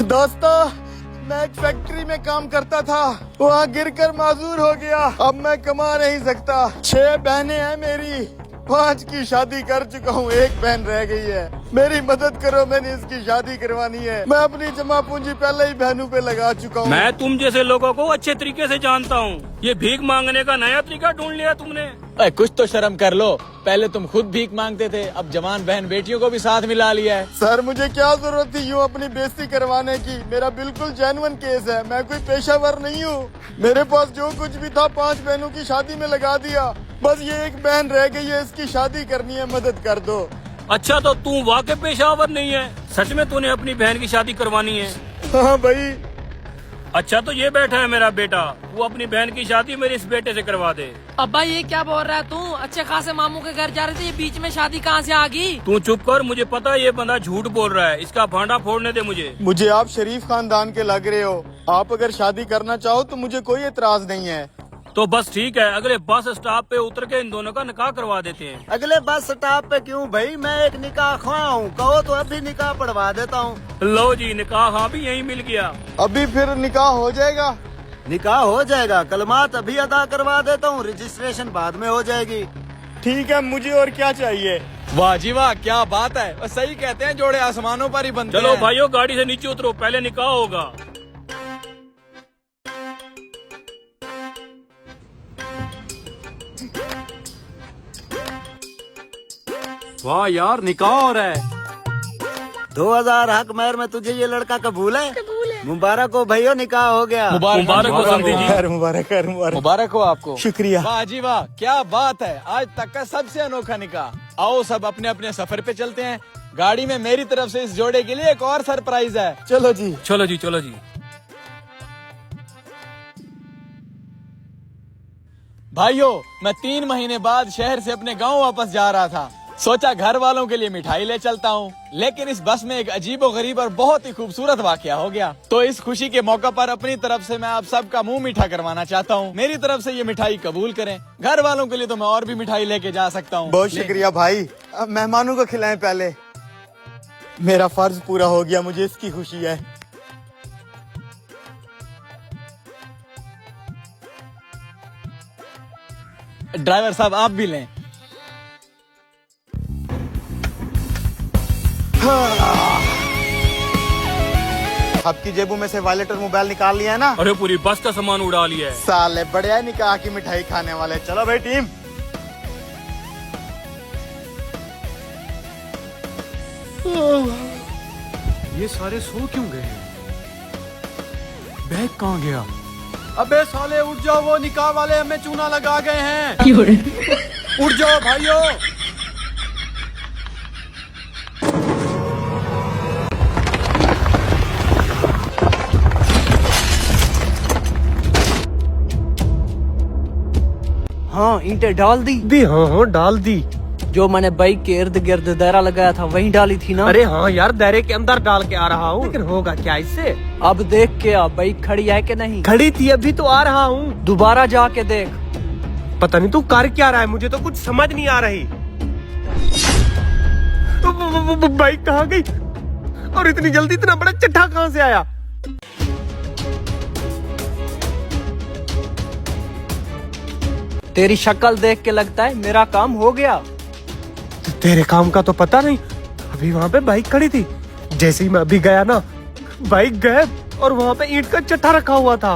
दोस्तों, मैं एक फैक्ट्री में काम करता था, वहाँ गिरकर माजूर हो गया। अब मैं कमा नहीं सकता। 6 बहनें हैं मेरी, 5 की शादी कर चुका हूँ, 1 बहन रह गई है। मेरी मदद करो, मैंने इसकी शादी करवानी है। मैं अपनी जमा पूंजी पहले ही बहनों पे लगा चुका हूँ। मैं तुम जैसे लोगों को अच्छे तरीके से जानता हूँ। ये भीख मांगने का नया तरीका ढूंढ लिया तुमने। कुछ तो शर्म कर लो। पहले तुम खुद भीख मांगते थे, अब जवान बहन बेटियों को भी साथ मिला लिया है। सर, मुझे क्या जरूरत थी यूँ अपनी बेइज्जती करवाने की। मेरा बिल्कुल जेन्युइन केस है, मैं कोई पेशावर नहीं हूँ। मेरे पास जो कुछ भी था 5 बहनों की शादी में लगा दिया। बस ये 1 बहन रह गई है, इसकी शादी करनी है, मदद कर दो। अच्छा, तो तू वाकई पेशावर नहीं है? सच में तूने अपनी बहन की शादी करवानी है? हाँ भाई। अच्छा, तो ये बैठा है मेरा बेटा, वो अपनी बहन की शादी मेरे इस बेटे से करवा दे। अब्बा ये क्या बोल रहा है तू? अच्छे खासे मामू के घर जा रहे थे, ये बीच में शादी कहाँ से आ गई? तू चुप कर, मुझे पता है ये बंदा झूठ बोल रहा है। इसका भांडा फोड़ने दे मुझे। मुझे आप शरीफ खानदान के लग रहे हो। आप अगर शादी करना चाहो तो मुझे कोई एतराज नहीं है। तो बस ठीक है, अगले बस स्टॉप पे उतर के इन दोनों का निकाह करवा देते हैं। अगले बस स्टॉप पे क्यों भाई? मैं एक निकाह ख्वाह हूँ, कहो तो अभी निकाह पढ़वा देता हूँ। लो जी, निकाह हाँ भी यहीं मिल गया। अभी फिर निकाह हो जाएगा? निकाह हो जाएगा, कलमात अभी अदा करवा देता हूँ, रजिस्ट्रेशन बाद में हो जाएगी। ठीक है, मुझे और क्या चाहिए। वाह जी वाह, क्या बात है। और सही कहते हैं, जोड़े आसमानों पर ही बनते चलो हैं। भाइयों, गाड़ी से नीचे उतरो, पहले निकाह होगा। वाह यार, निकाह हो रहा है। 2000 हक महर में तुझे ये लड़का कबूल है? मुबारक हो भैया, निकाह हो गया। मुबारक हो समधी जी। खैर मुबारक, खैर मुबारक। मुबारक हो आपको। शुक्रिया। वाह जी वाह, क्या बात है। आज तक का सबसे अनोखा निकाह। आओ सब अपने अपने सफर पे चलते हैं। गाड़ी में मेरी तरफ से इस जोड़े के लिए एक और सरप्राइज है। चलो जी। चलो जी, चलो जी। भाइयों, मैं 3 महीने बाद शहर से अपने गांव वापस जा रहा था। सोचा घर वालों के लिए मिठाई ले चलता हूँ, लेकिन इस बस में एक अजीबोगरीब और बहुत ही खूबसूरत वाकया हो गया। तो इस खुशी के मौका पर अपनी तरफ से मैं आप सबका मुंह मीठा करवाना चाहता हूँ। मेरी तरफ से ये मिठाई कबूल करें। घर वालों के लिए तो मैं और भी मिठाई लेके जा सकता हूँ। बहुत शुक्रिया भाई। अब मेहमानों को खिलाएं पहले। मेरा फर्ज पूरा हो गया, मुझे इसकी खुशी है। ड्राइवर साहब, आप भी लें। आपकी जेबों में से वॉलेट और मोबाइल निकाल लिया है ना? अरे पूरी बस का सामान उड़ा लिया है। साले बढ़िया निकाह की मिठाई खाने वाले। चलो भाई टीम। ये सारे सो क्यों गए हैं? बैग कहाँ गया? अबे साले उठ जाओ, वो निकाह वाले हमें चूना लगा गए हैं। उठ जाओ भाइयों। हाँ, ईंटें डाल दी। हाँ डाल दी। जो मैंने बाइक के इर्द गिर्द दायरा लगाया था वहीं डाली थी ना? अरे हाँ यार, दायरे के अंदर डाल के आ रहा हूँ, लेकिन होगा क्या इससे? अब देख के आ, बाइक खड़ी है कि नहीं? खड़ी थी, अभी तो आ रहा हूँ। दोबारा जाके देख। पता नहीं तू कर क्या रहा है, मुझे तो कुछ समझ नहीं आ रही। बाइक कहाँ गई? और इतनी जल्दी इतना बड़ा चट्टा कहाँ से आया? तेरी शक्ल देख के लगता है मेरा काम हो गया। तेरे काम का तो पता नहीं। अभी वहाँ पे बाइक खड़ी थी, जैसे ही मैं अभी गया ना, बाइक गायब और वहाँ पे ईंट का चट्टा रखा हुआ था।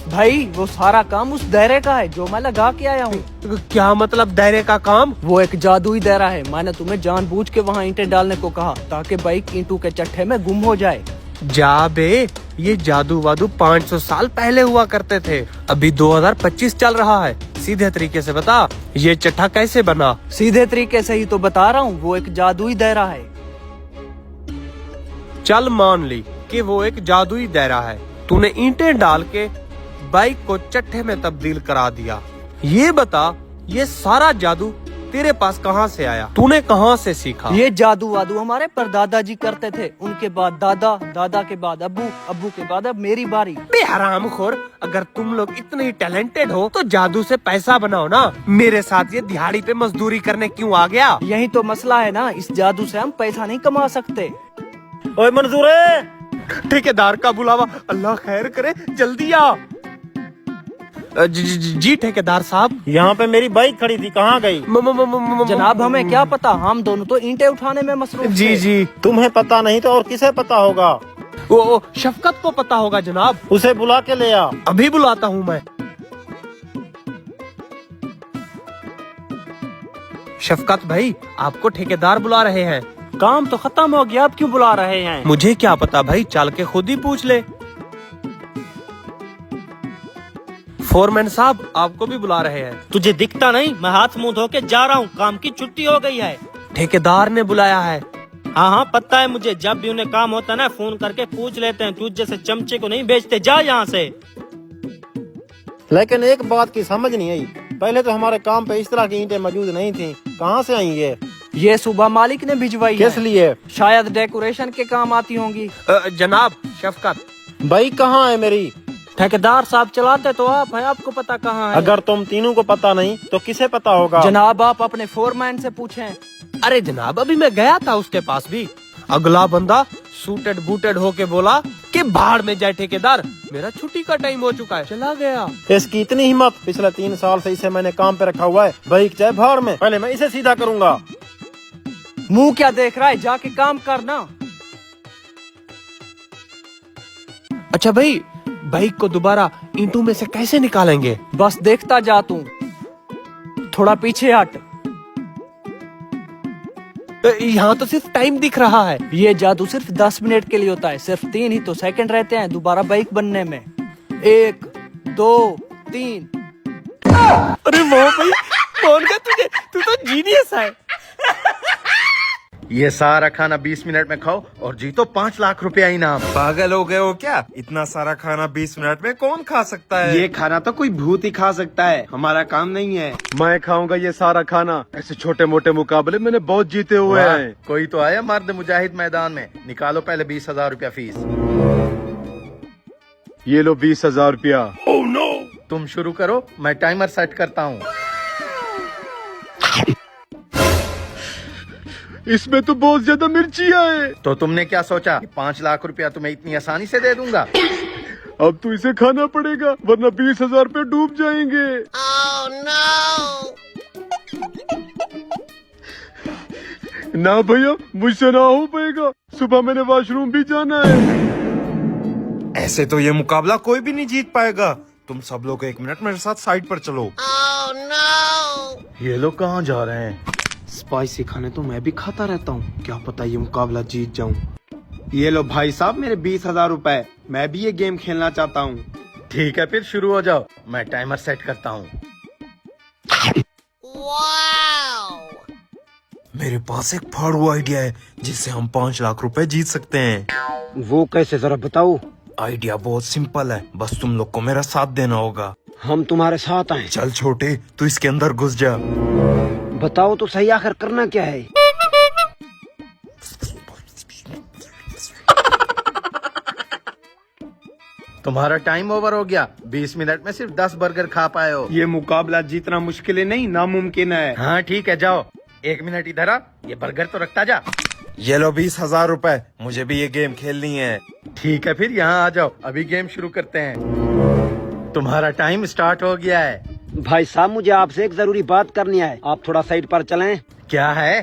भाई वो सारा काम उस दायरे का है जो मैं लगा के आया हूँ। क्या मतलब दायरे का काम? वो एक जादुई दायरा है। मैंने तुम्हें जानबूझ के वहाँ ईंटें डालने को कहा ताकि बाइक ईंटों के चट्टे में गुम हो जाए। जा बे, ये जादू वादू 500 साल पहले हुआ करते थे। अभी 2025 चल रहा है। सीधे तरीके से बता, ये चट्टा कैसे बना? सीधे तरीके से ही तो बता रहा हूँ, वो एक जादुई दायरा है। चल मान ली कि वो एक जादुई दायरा है। तूने ईंटें डाल के बाइक को चट्टे में तब्दील करा दिया। ये बता, ये सारा जादू तेरे पास कहाँ से आया? तूने कहाँ से सीखा? ये जादू वादू हमारे परदादा जी करते थे, उनके बाद दादा, दादा के बाद अब्बू, अब्बू के बाद अब मेरी बारी। बे हरामखोर, अगर तुम लोग इतने ही टैलेंटेड हो तो जादू से पैसा बनाओ ना। मेरे साथ ये दिहाड़ी पे मजदूरी करने क्यों आ गया? यही तो मसला है ना, इस जादू से हम पैसा नहीं कमा सकते। ओए मंजूर, ठेकेदार का बुलावा, अल्लाह खैर करे, जल्दी आ। जी ठेकेदार साहब, यहाँ पे मेरी बाइक खड़ी थी, कहाँ गई? जनाब हमें क्या पता, हम दोनों तो ईंटें उठाने में मसरूफ जी थे। जी, तुम्हें पता नहीं तो और किसे पता होगा? वो शफकत को पता होगा जनाब। उसे बुला के ले आ। अभी बुलाता हूँ मैं। शफकत भाई, आपको ठेकेदार बुला रहे हैं। काम तो खत्म हो गया, अब क्यों बुला रहे हैं? मुझे क्या पता भाई, चल के खुद ही पूछ ले। फोरमैन साहब, आपको भी बुला रहे हैं। तुझे दिखता नहीं? मैं हाथ मुंह धो के जा रहा हूँ, काम की छुट्टी हो गई है। ठेकेदार ने बुलाया है। हाँ हाँ पता है मुझे, जब भी उन्हें काम होता है ना फोन करके पूछ लेते हैं, तुझ जैसे चमचे को नहीं बेचते, जा यहाँ से। लेकिन एक बात की समझ नहीं आई, पहले तो हमारे काम पे इस तरह की ईंटें मौजूद नहीं थी, कहाँ से आई ये सुबह मालिक ने भिजवाई है। किस लिए? शायद डेकोरेशन के काम आती होंगी। जनाब शफकत, बाइक कहाँ है मेरी? ठेकेदार साहब चलाते तो आप है, आपको पता कहाँ है? अगर तुम तीनों को पता नहीं तो किसे पता होगा? जनाब आप अपने फोरमैन से पूछें। अरे जनाब, अभी मैं गया था उसके पास भी। अगला बंदा सूटेड बूटेड होके बोला कि बाहर में जाए ठेकेदार, मेरा छुट्टी का टाइम हो चुका है, चला गया। इसकी इतनी हिम्मत, पिछले 3 साल से इसे मैंने काम पे रखा हुआ है, बाइक चाहे बाहर में, पहले मैं इसे सीधा करूँगा। मुंह क्या देख रहा है, जाके काम करना। अच्छा भाई, बाइक को दोबारा ईंटों में से कैसे निकालेंगे? बस देखता जा तू, थोड़ा पीछे हट। यहाँ तो सिर्फ टाइम दिख रहा है। ये जादू सिर्फ 10 मिनट के लिए होता है, सिर्फ 3 ही तो सेकंड रहते हैं दोबारा बाइक बनने में। 1 2 3। अरे वाह भाई, मान गया तुझे, तू तो जीनियस है। ये सारा खाना 20 मिनट में खाओ और जीतो 5 लाख रुपया इनाम। पागल हो गए हो क्या? इतना सारा खाना 20 मिनट में कौन खा सकता है? ये खाना तो कोई भूत ही खा सकता है, हमारा काम नहीं है। मैं खाऊंगा ये सारा खाना। ऐसे छोटे मोटे मुकाबले मैंने बहुत जीते हुए वाह, हैं। कोई तो आया मर्द मुजाहिद मैदान में। निकालो पहले 20,000 रुपया फीस। ये लो 20,000 रुपया। तुम शुरू करो, मैं टाइमर सेट करता हूँ। इसमें तो बहुत ज्यादा मिर्चियाँ है। तो तुमने क्या सोचा कि 5 लाख रुपया तुम्हें इतनी आसानी से दे दूंगा? अब तो इसे खाना पड़ेगा, वरना 20,000 रुपये डूब जाएंगे। ना भैया, मुझसे ना हो पाएगा, सुबह मैंने वॉशरूम भी जाना है। ऐसे तो ये मुकाबला कोई भी नहीं जीत पाएगा। तुम सब लोग 1 मिनट मेरे साथ साइड पर चलो। ये लोग कहाँ जा रहे हैं? स्पाइसी खाने तो मैं भी खाता रहता हूँ, क्या पता ये मुकाबला जीत जाऊँ। ये लो भाई साहब मेरे 20,000 रुपए, मैं भी ये गेम खेलना चाहता हूँ। ठीक है फिर शुरू हो जाओ, मैं टाइमर सेट करता हूँ। मेरे पास एक फाड़ू आइडिया है जिससे हम 5 लाख रुपए जीत सकते हैं। वो कैसे, जरा बताओ। आइडिया बहुत सिंपल है, बस तुम लोग को मेरा साथ देना होगा। हम तुम्हारे साथ आए। चल छोटे, तू इसके अंदर घुस जा। बताओ तो सही, आखिर करना क्या है? तुम्हारा टाइम ओवर हो गया। 20 मिनट में सिर्फ 10 बर्गर खा पाए हो। ये मुकाबला जीतना मुश्किल नहीं, नामुमकिन है। हाँ ठीक है, जाओ 1 मिनट इधर आ, ये बर्गर तो रखता जा। ये लो 20,000 रुपए, मुझे भी ये गेम खेलनी है। ठीक है फिर यहाँ आ जाओ, अभी गेम शुरू करते हैं। तुम्हारा टाइम स्टार्ट हो गया है। भाई साहब मुझे आपसे एक जरूरी बात करनी है, आप थोड़ा साइड पर चलें। क्या है?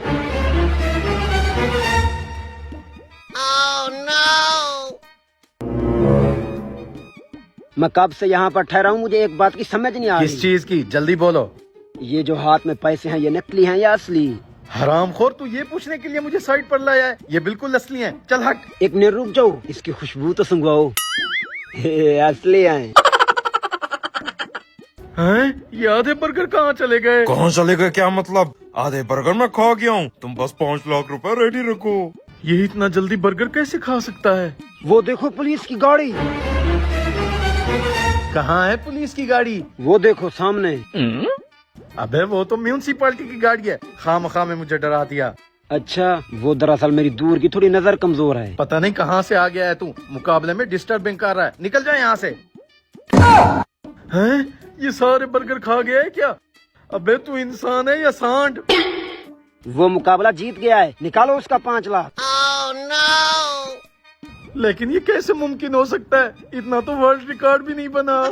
मैं कब से यहाँ पर ठहरा हूँ, मुझे एक बात की समझ नहीं आ रही। किस चीज की? जल्दी बोलो। ये जो हाथ में पैसे हैं, ये नकली हैं या असली? हरामखोर, तू ये पूछने के लिए मुझे साइड पर लाया है? ये बिल्कुल असली हैं। चल हट। 1 मिनट रुक जाओ, इसकी खुशबू तो सुंघाओ। असली हैं। हैं? ये आधे बर्गर कहाँ चले गए? कहाँ चले गए क्या मतलब? आधे बर्गर मैं खा गया हूँ, तुम बस 5 लाख रुपए रेडी रखो। ये इतना जल्दी बर्गर कैसे खा सकता है? वो देखो पुलिस की गाड़ी। कहाँ है पुलिस की गाड़ी? वो देखो सामने। अबे वो तो म्यूनिसिपैलिटी की गाड़ी है, खामखा में मुझे डरा दिया। अच्छा, वो दरअसल मेरी दूर की थोड़ी नजर कमजोर है। पता नहीं कहाँ से आ गया है तू, मुकाबले में डिस्टर्बिंग कर रहा है। निकल जाए यहाँ से। हैं? ये सारे बर्गर खा गया है क्या? अबे तू इंसान है या सांड? वो मुकाबला जीत गया है, निकालो उसका 5 लाख। लेकिन ये कैसे मुमकिन हो सकता है? इतना तो वर्ल्ड रिकॉर्ड भी नहीं बना।